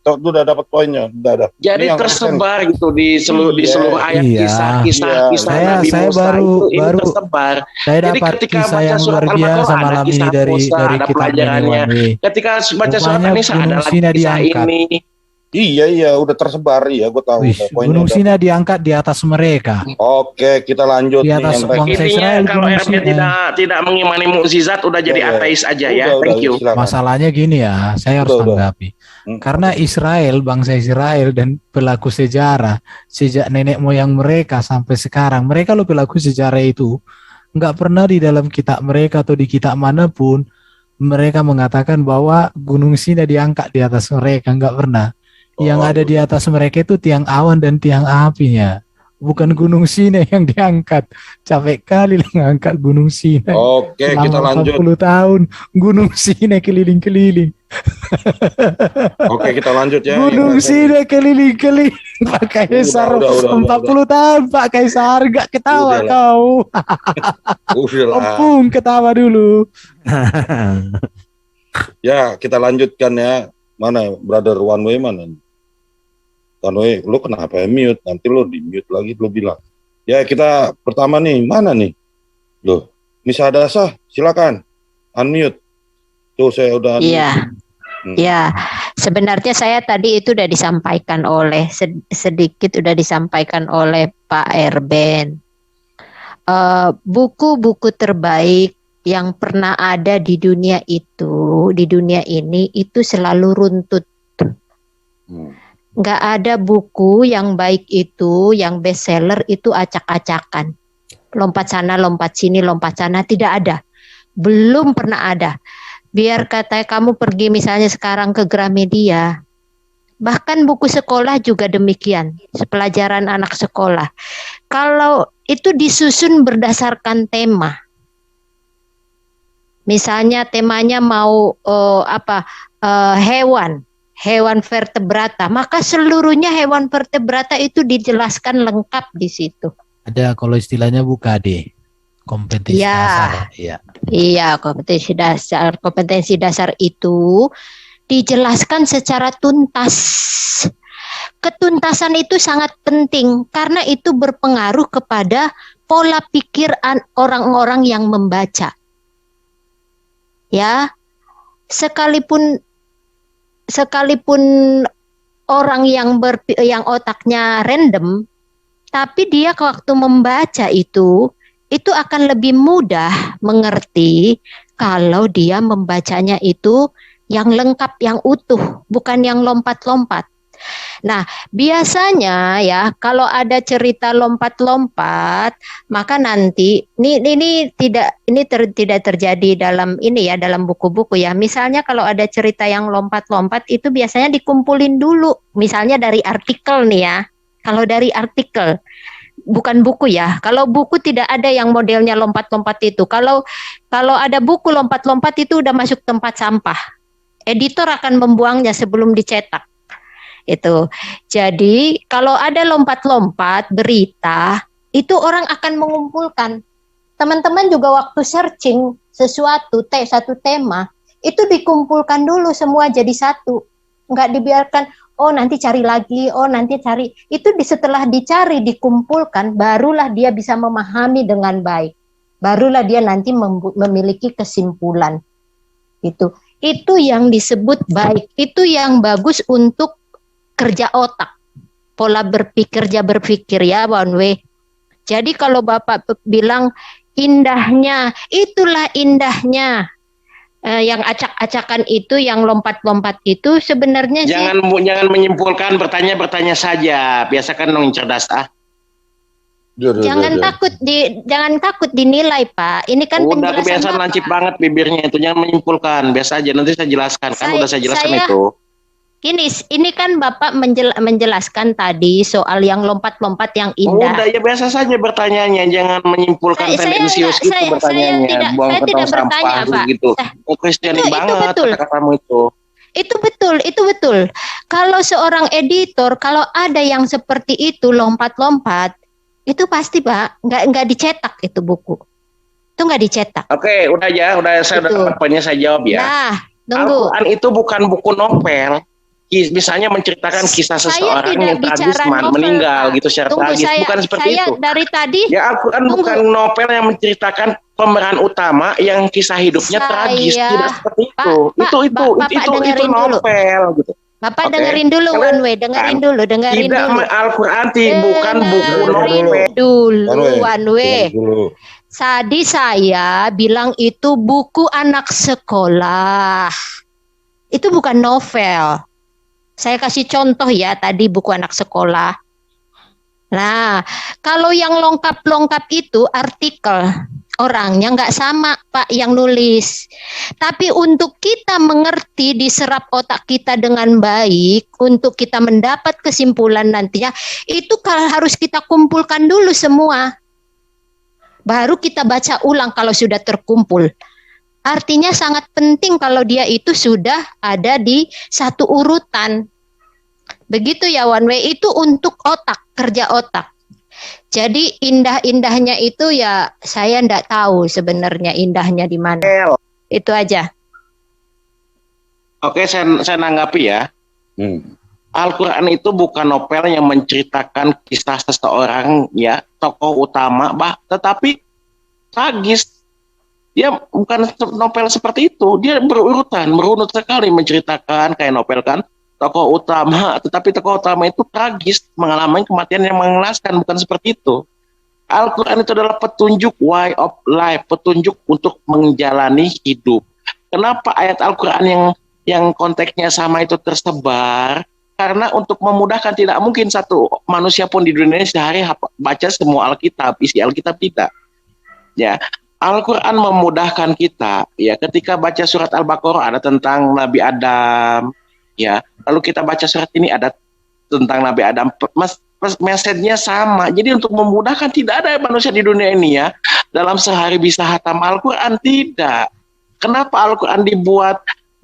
udah dapat poinnya. Udah. Jadi tersebar gitu di seluruh ayat kisah Saya Nabi Musa baru tersebar. saya Jadi dapat ketika kisah baca yang surat luar biasa Al-Baqarah ada malam ini kisah dari Musa, ada kitab pelajarannya. ini. Ketika baca surat Rupanya An-Nisa ada Gunung lagi Sinai kisah diangkat. ini. Iya, udah tersebar ya, gue tahu. Wih, Gunung Sinai diangkat di atas mereka. Oke, kita lanjut Di atas nih. bangsa Intinya Israel, kalau Gunung RB Sinai. tidak mengimani mukjizat, udah jadi ateis aja ya. Udah, Thank you. silakan. Masalahnya gini ya, saya harus tanggapi. Karena Israel, bangsa Israel dan pelaku sejarah sejak nenek moyang mereka sampai sekarang, mereka lo pelaku sejarah itu nggak pernah di dalam kitab mereka atau di kitab manapun mereka mengatakan bahwa Gunung Sinai diangkat di atas mereka, nggak pernah. Yang ada di atas mereka itu tiang awan dan tiang apinya, bukan Gunung Sinai yang diangkat. Capek kali ngangkat Gunung Sinai. Oke, kita lanjut. 40 tahun Gunung Sinai keliling-keliling. Oke, kita lanjut ya. Gunung Sinai keliling-keliling Pak Kaisar. 40 tahun Pak Kaisar, gak ketawa kau. Opung ketawa dulu. Ya, kita lanjutkan ya. Mana brother One Way mana? One Way, lu kenapa mute? Nanti lu di mute lagi, lu bilang. Ya, kita pertama nih, mana nih? Loh, Nisa Adasa, silakan. Unmute. Tuh, saya udah unmute. Iya. Ya, sebenarnya saya tadi itu udah disampaikan oleh sedikit udah disampaikan oleh Pak Erben. Buku-buku terbaik yang pernah ada di dunia ini itu selalu runtut. Nggak ada buku yang baik itu, yang bestseller itu acak-acakan. Lompat sana, lompat sini, lompat sana, tidak ada. Belum pernah ada. Biar kata kamu pergi misalnya sekarang ke Gramedia, bahkan buku sekolah juga demikian, pelajaran anak sekolah. Kalau itu disusun berdasarkan tema, misalnya temanya mau hewan vertebrata, maka seluruhnya hewan vertebrata itu dijelaskan lengkap di situ. Ada kalau istilahnya BUKAD, kompetensi dasar. Iya, kompetensi dasar itu dijelaskan secara tuntas. Ketuntasan itu sangat penting karena itu berpengaruh kepada pola pikir orang-orang yang membaca. Ya, sekalipun orang yang otaknya random, tapi dia waktu membaca itu akan lebih mudah mengerti kalau dia membacanya itu yang lengkap, yang utuh, bukan yang lompat-lompat. Nah, biasanya ya kalau ada cerita lompat-lompat, maka nanti ini tidak terjadi dalam dalam buku-buku ya. Misalnya kalau ada cerita yang lompat-lompat itu biasanya dikumpulin dulu, misalnya dari artikel nih ya. Kalau dari artikel, bukan buku ya. Kalau buku tidak ada yang modelnya lompat-lompat itu. Kalau ada buku lompat-lompat itu udah masuk tempat sampah. Editor akan membuangnya sebelum dicetak. Itu. Jadi kalau ada lompat-lompat berita, itu orang akan mengumpulkan. Teman-teman juga waktu searching satu tema, itu dikumpulkan dulu semua jadi satu. Nggak dibiarkan, oh nanti cari lagi, oh nanti cari. Itu setelah dicari, dikumpulkan, barulah dia bisa memahami dengan baik. Barulah dia nanti memiliki kesimpulan. Itu yang disebut baik. Itu yang bagus untuk kerja otak. Pola berpikir ya, One Way. Jadi kalau Bapak bilang indahnya, itulah indahnya. Yang acak-acakan itu, yang lompat-lompat itu sebenarnya jangan menyimpulkan, bertanya saja. Biasakan dong cerdas Jangan takut dinilai, Pak. Ini kan udah kebiasaan lancip banget bibirnya itu, jangan menyimpulkan. Biasa aja, nanti saya jelaskan. Udah saya jelaskan itu. Ini kan Bapak menjelaskan tadi soal yang lompat-lompat yang indah. Udah ya, biasa saja bertanyanya, jangan menyimpulkan tendensius gitu bertanyanya. Buang ke tong sampah gitu. Kristiani banget kata-katamu itu. Itu betul. Kalau seorang editor, kalau ada yang seperti itu lompat-lompat, itu pasti Pak nggak dicetak itu buku. Itu nggak dicetak. Oke, udah saya udah dapat poinnya, saya jawab ya. Nah, tunggu. Al-Quran itu bukan buku novel. Misalnya menceritakan kisah seseorang yang tragis meninggal gitu secara tragis, bukan seperti itu. Dari tadi ya, Al-Quran bukan novel yang menceritakan pemeran utama yang kisah hidupnya tragis, tidak seperti itu. Itu novel gitu. Bapak dengerin dulu, One Way, dengerin dulu. Al-Quran bukan buku novel. One Way. Tadi saya bilang itu buku anak sekolah. Itu bukan novel. Saya kasih contoh ya, tadi buku anak sekolah. Nah, kalau yang lengkap-lengkap itu artikel, orangnya nggak sama Pak yang nulis. Tapi untuk kita mengerti, diserap otak kita dengan baik, untuk kita mendapat kesimpulan nantinya, itu harus kita kumpulkan dulu semua. Baru kita baca ulang kalau sudah terkumpul. Artinya sangat penting kalau dia itu sudah ada di satu urutan. Begitu ya, One Way, itu untuk otak, kerja otak. Jadi indah-indahnya itu ya saya enggak tahu sebenarnya indahnya di mana. Itu aja. Oke, saya nanggapi ya. Al-Quran itu bukan novel yang menceritakan kisah seseorang ya, tokoh utama, tetapi tragis. Dia bukan novel seperti itu, dia merunut sekali menceritakan kayak novel kan, tokoh utama, tetapi tokoh utama itu tragis, mengalami kematian yang mengenaskan, bukan seperti itu. Al-Quran itu adalah petunjuk way of life, petunjuk untuk menjalani hidup. Kenapa ayat Al-Quran yang konteksnya sama itu tersebar? Karena untuk memudahkan, tidak mungkin satu manusia pun di dunia ini sehari baca semua Alkitab, isi Alkitab tidak. Ya, Al-Quran memudahkan kita, ya. Ketika baca surat Al-Baqarah ada tentang Nabi Adam, ya. Lalu kita baca surat ini ada tentang Nabi Adam, message-nya sama. Jadi untuk memudahkan, tidak ada manusia di dunia ini ya dalam sehari bisa hatam Al-Quran, tidak. Kenapa Al-Quran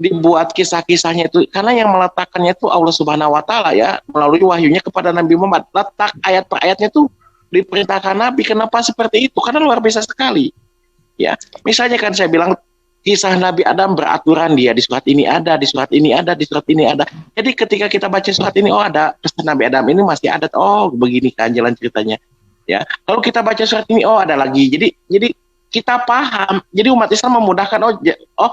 dibuat kisah-kisahnya itu? Karena yang meletakkannya itu Allah Subhanahu Wa Taala ya, melalui wahyunya kepada Nabi Muhammad. Letak ayat per ayatnya itu diperintahkan Nabi. Kenapa seperti itu? Karena luar biasa sekali. Ya, misalnya kan saya bilang kisah Nabi Adam beraturan, dia di surat ini ada, di surat ini ada, di surat ini ada. Jadi ketika kita baca surat ini, oh ada kisah Nabi Adam ini masih ada, oh begini kan jalan ceritanya. Ya, kalau kita baca surat ini, oh ada lagi. Jadi kita paham. Jadi umat Islam memudahkan, oh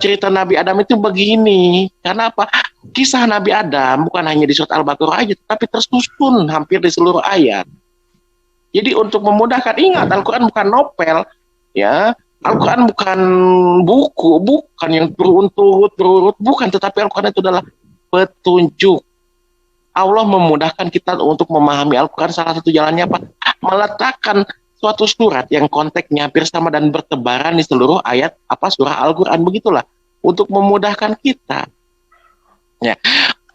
cerita Nabi Adam itu begini. Karena apa? Kisah Nabi Adam bukan hanya di surat Al-Baqarah aja, tapi tersusun hampir di seluruh ayat. Jadi untuk memudahkan, ingat Al-Quran bukan novel. Ya, Al-Quran bukan buku, bukan yang berurut, bukan, tetapi Al-Quran itu adalah petunjuk. Allah memudahkan kita untuk memahami Al-Quran. Salah satu jalannya apa? Meletakkan suatu surat yang konteksnya hampir sama dan bertebaran di seluruh ayat surah Al-Quran, begitulah untuk memudahkan kita. Ya.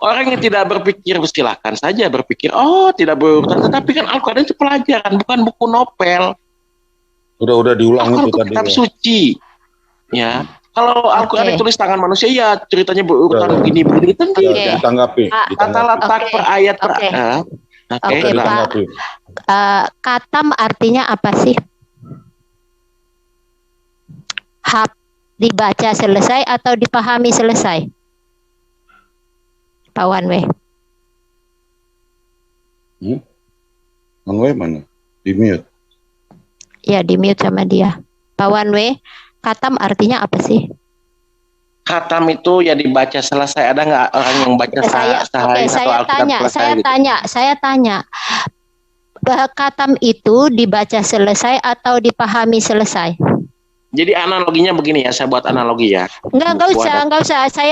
Orang yang tidak berpikir silakan saja berpikir, oh tidak berurutan, tetapi kan Al-Quran itu pelajaran, bukan buku novel. Udah diulang itu tadi. Kitab suci. Ya. Kalau Al-Quran Oke. ditulis tangan manusia, ya ceritanya berurutan Ya. begini kan Oke. tidak. Ditanggapi. Tata letak Oke. per ayat per Oke. Oke, Oke, lah. Pak. Ditanggapi. Katam artinya apa sih? Hap dibaca selesai atau dipahami selesai? Pak Wanwe. Manwe mana? Di mute. Ya, di mute sama dia. Pak Wanwe, katam artinya apa sih? Khatam itu ya dibaca selesai. Ada nggak orang yang baca sehari satu Saya Alkitab tanya, selesai saya gitu? tanya. Katam itu dibaca selesai atau dipahami selesai? Jadi analoginya begini ya, saya buat analogi ya. Enggak usah.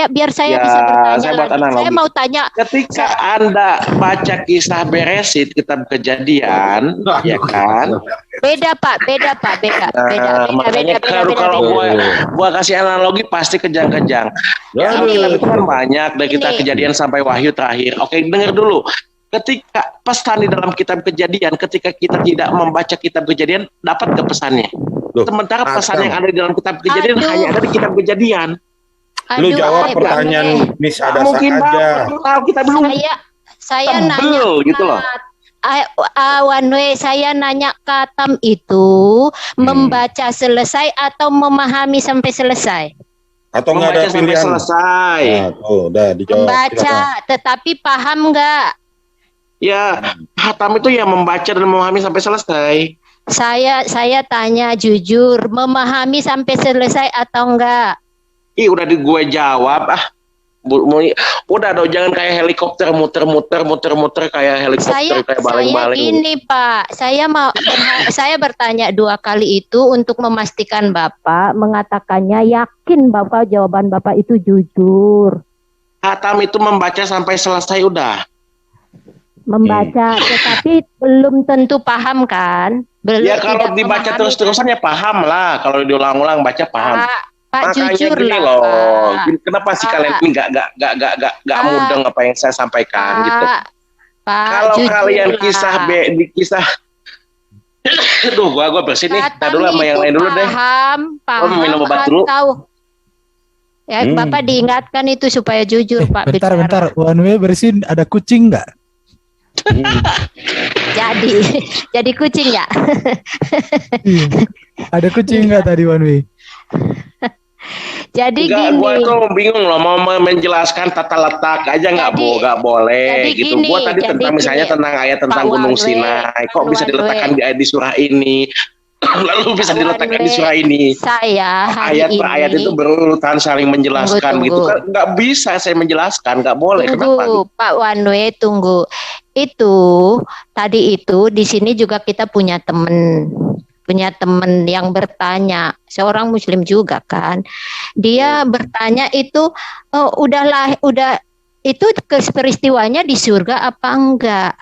Biar saya Ya, bisa bertanya saya buat lagi. analogi. Saya mau tanya. Ketika Anda baca kisah Beresit, kitab Kejadian, ya kan? Beda, Pak. Beda. Makanya kalau gua kasih analogi pasti kejang-kejang. Ya, Alkitab itu kan banyak dari kitab Kejadian sampai Wahyu terakhir. Oke, dengar dulu. Ketika pesan di dalam kitab Kejadian, ketika kita tidak membaca kitab Kejadian, dapat ke pesannya? Sementara pesan yang ada di dalam kitab Kejadian hanya ada di kitab Kejadian. Lu jawab pertanyaan Miss Adasa aja. Kita belum. Saya tebel, nanya gitu loh. Wanwe, saya nanya katam itu membaca selesai atau memahami sampai selesai? Atau nggak ada Membaca sampai pilihan? selesai. Nah, tuh, udah dijawab. Membaca, tetapi paham nggak? Ya, khatam itu ya membaca dan memahami sampai selesai. Saya tanya jujur, memahami sampai selesai atau enggak? Ih, udah di gue jawab. Udah dong, jangan kayak helikopter muter-muter kayak helikopter kayak Saya baling-baling. gini Pak, saya bertanya 2 kali itu untuk memastikan Bapak mengatakannya yakin Bapak jawaban Bapak itu jujur. Khatam itu membaca sampai selesai udah. Membaca, tetapi belum tentu paham kan? Belum, Ya kalau tidak dibaca memahami. terus-terusan ya paham lah. Kalau diulang-ulang baca paham. Pak Makanya jujur gini lah, loh. Pak. Kenapa sih kalian ini nggak mudeng apa yang saya sampaikan gitu? Pak, Kalau jujur kalian lah. di kisah aduh, gua bersih nih. Tar dulu sama yang lain dulu deh. Paham minum obat dulu. atau ya Bapak diingatkan itu supaya jujur Pak. Bentar. One way bersin ada kucing nggak? Jadi kucing ya. Ada kucing nggak tadi one way? Jadi Enggak, gini. gua tuh bingung loh mau menjelaskan tata letak aja nggak boleh jadi gitu. gini, Gua tadi tentang misalnya tentang ayat tentang Pak Gunung Wanwe, Sinai, kok bisa Wanwe. diletakkan di surah ini? Lalu bisa Pak diletakkan di Wanwe, surah ini. Saya hari Ayat per ayat ini itu berurutan saling menjelaskan Tunggu. gitu kan nggak bisa saya menjelaskan, nggak boleh. Kenapa? Tunggu, Pak Wanwe, tunggu. Itu tadi itu di sini juga kita punya temen yang bertanya, seorang Muslim juga kan. Dia bertanya itu udah itu peristiwanya di surga apa enggak?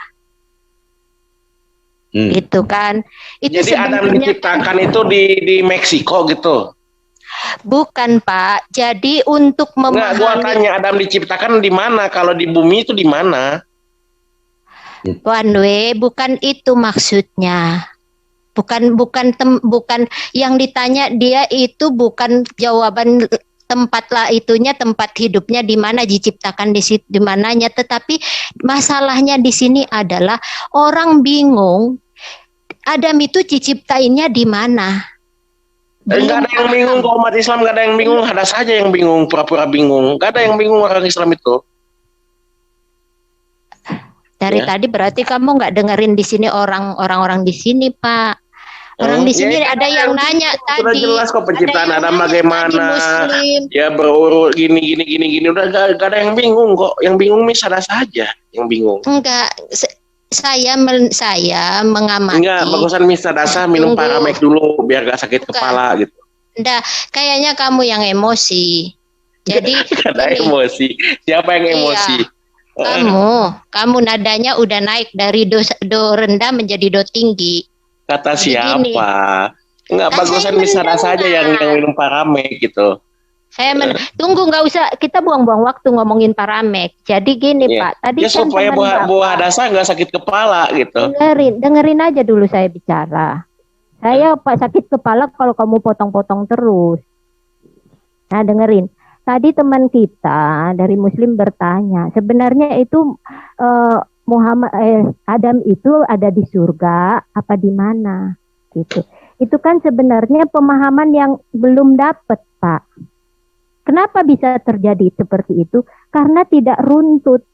Gitu kan. Itu Jadi Adam sebenarnya diciptakan itu di Meksiko gitu. bukan Pak. Jadi untuk Enggak, gua memahami tanya Adam diciptakan di mana? Kalau di bumi itu di mana? Wanwe, bukan itu maksudnya. Bukan yang ditanya dia itu bukan jawaban tempat lah itunya, tempat hidupnya di mana diciptakan di situ di mananya, tetapi masalahnya di sini adalah orang bingung Adam itu diciptainnya di mana. Enggak ada yang bingung, kok umat Islam enggak ada yang bingung, ada saja yang bingung, pura-pura bingung. Enggak ada yang bingung orang Islam itu. Dari tadi berarti kamu nggak dengerin di sini orang-orang di sini, Pak. Orang di sini ada yang nanya tadi. Sudah jelas kok penciptaan Ada yang Adam nanya bagaimana. tadi Muslim. Ya berurut gini. Udah enggak ada yang bingung kok. Yang bingung ada saja yang bingung. Enggak, saya mengamati. Enggak, bagusan Dasa minum Tunggu. Paramek dulu biar gak sakit kepala gitu. Enggak, kayaknya kamu yang emosi. Jadi Ada emosi. Siapa yang emosi? kamu nadanya udah naik dari do rendah menjadi do tinggi. Kata Jadi siapa? gini. Enggak, Kan bagusan saya Dasa aja yang minum Paramek gitu. Tunggu, nggak usah kita buang-buang waktu ngomongin Paramek. Jadi gini Iya. Pak, tadi Ya kan supaya teman buah Bapak- Dasa nggak sakit kepala gitu. dengerin aja dulu saya bicara. Saya Pak sakit kepala kalau kamu potong-potong terus. Nah, dengerin. Tadi teman kita dari Muslim bertanya, sebenarnya itu Adam itu ada di surga apa di mana? Gitu. Itu kan sebenarnya pemahaman yang belum dapat, Pak. Kenapa bisa terjadi seperti itu? Karena tidak runtut.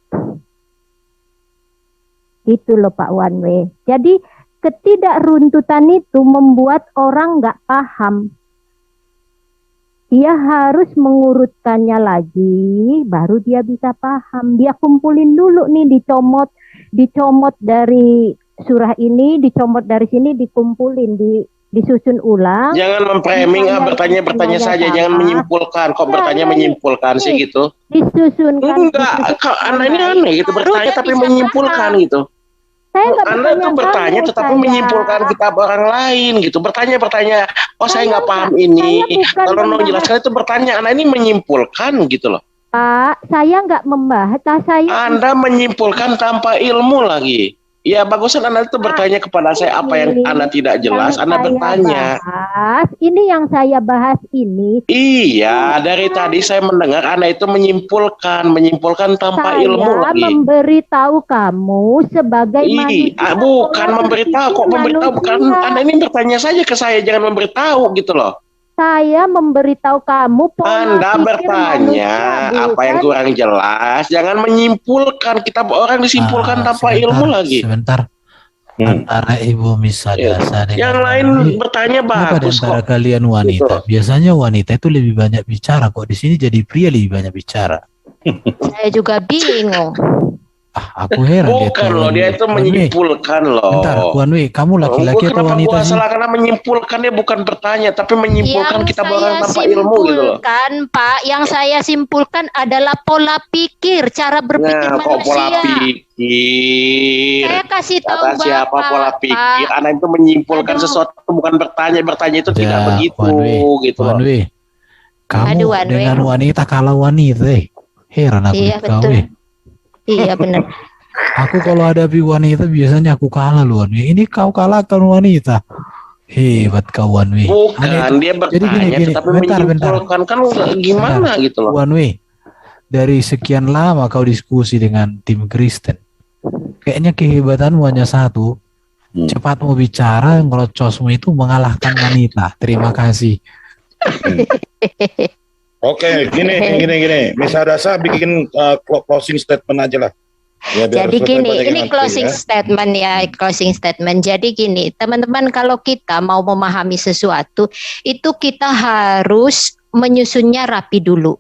Itu loh Pak One Way. Jadi ketidakruntutan itu membuat orang nggak paham. Dia harus mengurutkannya lagi, baru dia bisa paham. Dia kumpulin dulu nih, dicomot dari surah ini, dicomot dari sini, dikumpulin, disusun ulang. Jangan memframing, bertanya saja, jangan menyimpulkan. Kok bertanya menyimpulkan sih gitu? Disusunkan. Enggak, Anda ini aneh gitu, bertanya tapi menyimpulkan gitu. Anda itu bertanya tetapi menyimpulkan kitab orang lain gitu. Bertanya, oh saya nggak paham ini. Kalau mau jelaskan itu bertanya, Anda ini menyimpulkan gitu loh. Pak, saya nggak membahas. Anda menyimpulkan tanpa ilmu lagi. Ya bagusan Anda itu bertanya kepada saya apa yang Anda tidak jelas, Anda bertanya. Ini yang saya bahas ini. Iya, dari tadi saya mendengar Anda itu menyimpulkan tanpa ilmu lagi. Saya memberitahu kamu sebagai manusia. Bukan memberitahu, kok memberitahu bukan. Anda ini bertanya saja ke saya, jangan memberitahu gitu loh. Saya memberitahu kamu Anda bertanya apa yang kurang jelas, jangan menyimpulkan. Kita orang disimpulkan tanpa ilmu lagi. Sebentar. Antara Ibu Misadasa dengan yang lain bertanya bagus kok. Antara kalian wanita, gitu. Biasanya wanita itu lebih banyak bicara kok. Di sini jadi pria lebih banyak bicara. Saya juga bingung. Aku heran. Bukan loh, dia itu menyimpulkan loh. Bentar, Wanwe, kamu laki-laki atau wanita sih? Karena menyimpulkan, dia bukan bertanya, tapi menyimpulkan kita orang tanpa ilmu gitu loh. Pak, yang saya simpulkan adalah pola pikir, cara berpikir manusia. Kok pola pikir? Saya kasih tahu Bapak. Siapa pola pikir? Anda itu menyimpulkan sesuatu, bukan bertanya itu tidak begitu gitu loh. Wanwe, kamu dengan wanita kalau wanita, heran aku kau. Iya benar. Aku kalau hadapi wanita biasanya aku kalah loh. Ini kau kalahkan wanita. Hebat kawan weh. Bukan, dia bertanya gini, tapi menyimpulkan kan gimana gitu loh. Wan weh, dari sekian lama kau diskusi dengan tim Kristen, kayaknya kehebatanmu hanya satu. Cepat mau bicara, ngelocosmu itu mengalahkan wanita. Terima kasih. Oke, gini. Misadasa bikin closing statement aja lah. Ya, jadi gini, ini closing statement ya, closing statement. Jadi gini, teman-teman, kalau kita mau memahami sesuatu, itu kita harus menyusunnya rapi dulu.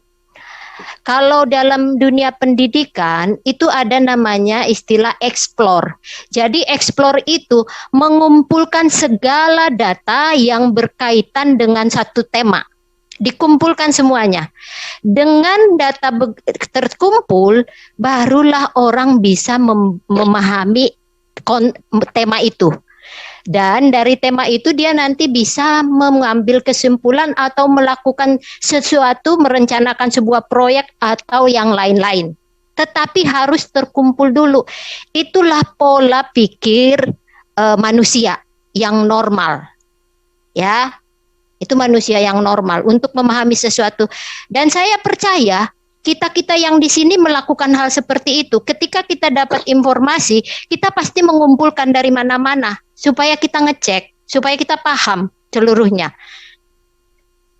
Kalau dalam dunia pendidikan itu ada namanya istilah explore. Jadi explore itu mengumpulkan segala data yang berkaitan dengan satu tema. Dikumpulkan semuanya. Dengan data terkumpul, barulah orang bisa memahami tema itu. Dan dari tema itu dia nanti bisa mengambil kesimpulan atau melakukan sesuatu, merencanakan sebuah proyek atau yang lain-lain. Tetapi harus terkumpul dulu. Itulah pola pikir manusia yang normal. Ya. Itu manusia yang normal untuk memahami sesuatu. Dan saya percaya kita-kita yang di sini melakukan hal seperti itu. Ketika kita dapat informasi, kita pasti mengumpulkan dari mana-mana supaya kita ngecek, supaya kita paham seluruhnya.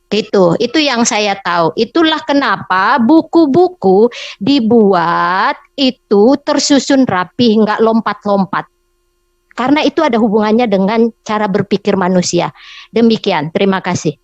Gitu. Itu yang saya tahu. Itulah kenapa buku-buku dibuat itu tersusun rapi, nggak lompat-lompat. Karena itu ada hubungannya dengan cara berpikir manusia. Demikian, terima kasih.